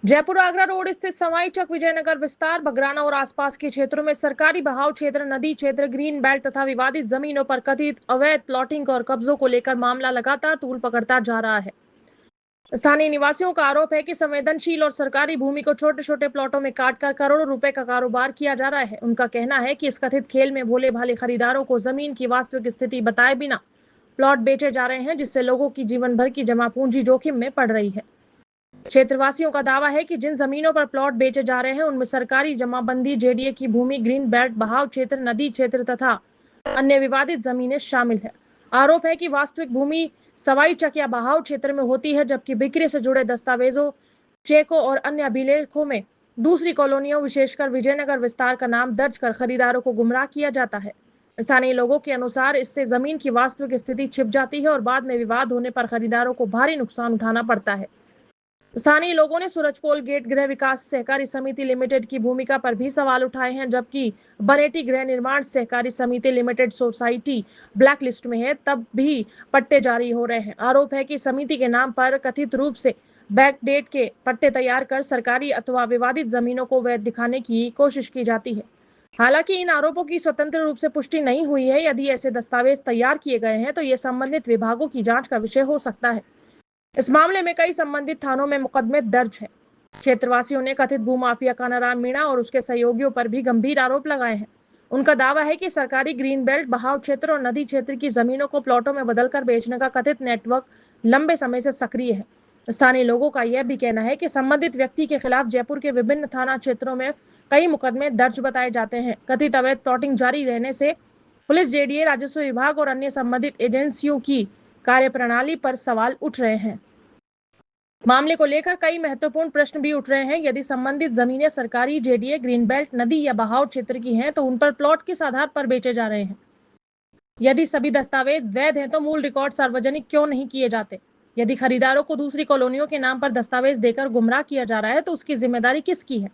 Jaipur Agra road स्थित सवाई चक विजयनगर विस्तार बगराना और आसपास के क्षेत्रों में सरकारी बहाव क्षेत्र, नदी क्षेत्र, ग्रीन बेल्ट तथा विवादित जमीनों पर कथित अवैध प्लॉटिंग और कब्जों को लेकर मामला लगातार तूल पकड़ता जा रहा है। स्थानीय निवासियों का आरोप है कि संवेदनशील और सरकारी भूमि को छोटे छोटे प्लॉटों में काटकर करोड़ों रुपए का कारोबार किया जा रहा है। उनका कहना है कि इस कथित खेल में भोले भाले खरीदारों को जमीन की वास्तविक स्थिति बताए बिना प्लॉट बेचे जा रहे हैं, जिससे लोगों की जीवन भर की जमा पूंजी जोखिम में पड़ रही है। क्षेत्रवासियों का दावा है कि जिन जमीनों पर प्लॉट बेचे जा रहे हैं उनमें सरकारी जमाबंदी, जेडीए की भूमि, ग्रीन बेल्ट, बहाव क्षेत्र, नदी क्षेत्र तथा अन्य विवादित जमीनें शामिल है। आरोप है कि वास्तविक भूमि सवाई चक या बहाव क्षेत्र में होती है, जबकि बिक्री से जुड़े दस्तावेजों, चेकों और अन्य अभिलेखों में दूसरी कॉलोनियों, विशेषकर विजयनगर विस्तार का नाम दर्ज कर खरीदारों को गुमराह किया जाता है। स्थानीय लोगों के अनुसार इससे जमीन की वास्तविक स्थिति छिप जाती है और बाद में विवाद होने पर खरीदारों को भारी नुकसान उठाना पड़ता है। स्थानीय लोगों ने सूरजपोल गेट गृह विकास सहकारी समिति लिमिटेड की भूमिका पर भी सवाल उठाए हैं, जबकि बनेटी गृह निर्माण सहकारी समिति लिमिटेड सोसाइटी ब्लैक लिस्ट में है, तब भी पट्टे जारी हो रहे हैं। आरोप है कि समिति के नाम पर कथित रूप से बैकडेट के पट्टे तैयार कर सरकारी अथवा विवादित जमीनों को वैध दिखाने की कोशिश की जाती है। हालांकि इन आरोपों की स्वतंत्र रूप से पुष्टि नहीं हुई है। यदि ऐसे दस्तावेज तैयार किए गए हैं तो ये संबंधित विभागों की जांच का विषय हो सकता है। इस मामले में कई संबंधित थानों में मुकदमे दर्ज हैं। क्षेत्रवासियों ने कथित भूमाफिया कानाराम मीणा और उसके सहयोगियों पर भी गंभीर आरोप लगाए हैं। उनका दावा है कि सरकारी ग्रीन बेल्ट, बहाव क्षेत्र और नदी क्षेत्र की जमीनों को प्लॉटों में बदलकर बेचने का कथित नेटवर्क लंबे समय से सक्रिय है। स्थानीय लोगों का यह भी कहना है कि संबंधित व्यक्ति के खिलाफ जयपुर के विभिन्न थाना क्षेत्रों में कई मुकदमे दर्ज बताए जाते हैं। कथित अवैध प्लॉटिंग जारी रहने से पुलिस, जेडीए, राजस्व विभाग और अन्य संबंधित एजेंसियों की कार्यप्रणाली पर सवाल उठ रहे हैं। मामले को लेकर कई महत्वपूर्ण प्रश्न भी उठ रहे हैं। यदि संबंधित जमीनें सरकारी, जेडीए, ग्रीन बेल्ट, नदी या बहाव क्षेत्र की हैं, तो उन पर प्लॉट किस आधार पर बेचे जा रहे हैं? यदि सभी दस्तावेज वैध हैं, तो मूल रिकॉर्ड सार्वजनिक क्यों नहीं किए जाते? यदि खरीदारों को दूसरी कॉलोनियों के नाम पर दस्तावेज देकर गुमराह किया जा रहा है, तो उसकी जिम्मेदारी किसकी है?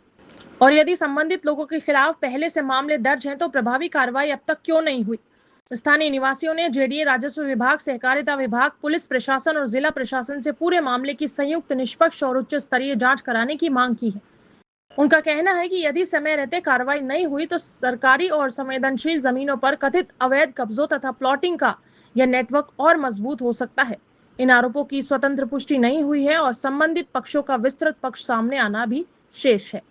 और यदि संबंधित लोगों के खिलाफ पहले से मामले दर्ज हैं, तो प्रभावी कार्रवाई अब तक क्यों नहीं हुई? स्थानीय निवासियों ने जेडीए, राजस्व विभाग, सहकारिता विभाग, पुलिस प्रशासन और जिला प्रशासन से पूरे मामले की संयुक्त, निष्पक्ष और उच्च स्तरीय जांच कराने की मांग की है। उनका कहना है कि यदि समय रहते कार्रवाई नहीं हुई तो सरकारी और संवेदनशील जमीनों पर कथित अवैध कब्जों तथा प्लॉटिंग का यह नेटवर्क और मजबूत हो सकता है। इन आरोपों की स्वतंत्र पुष्टि नहीं हुई है और संबंधित पक्षों का विस्तृत पक्ष सामने आना भी शेष है।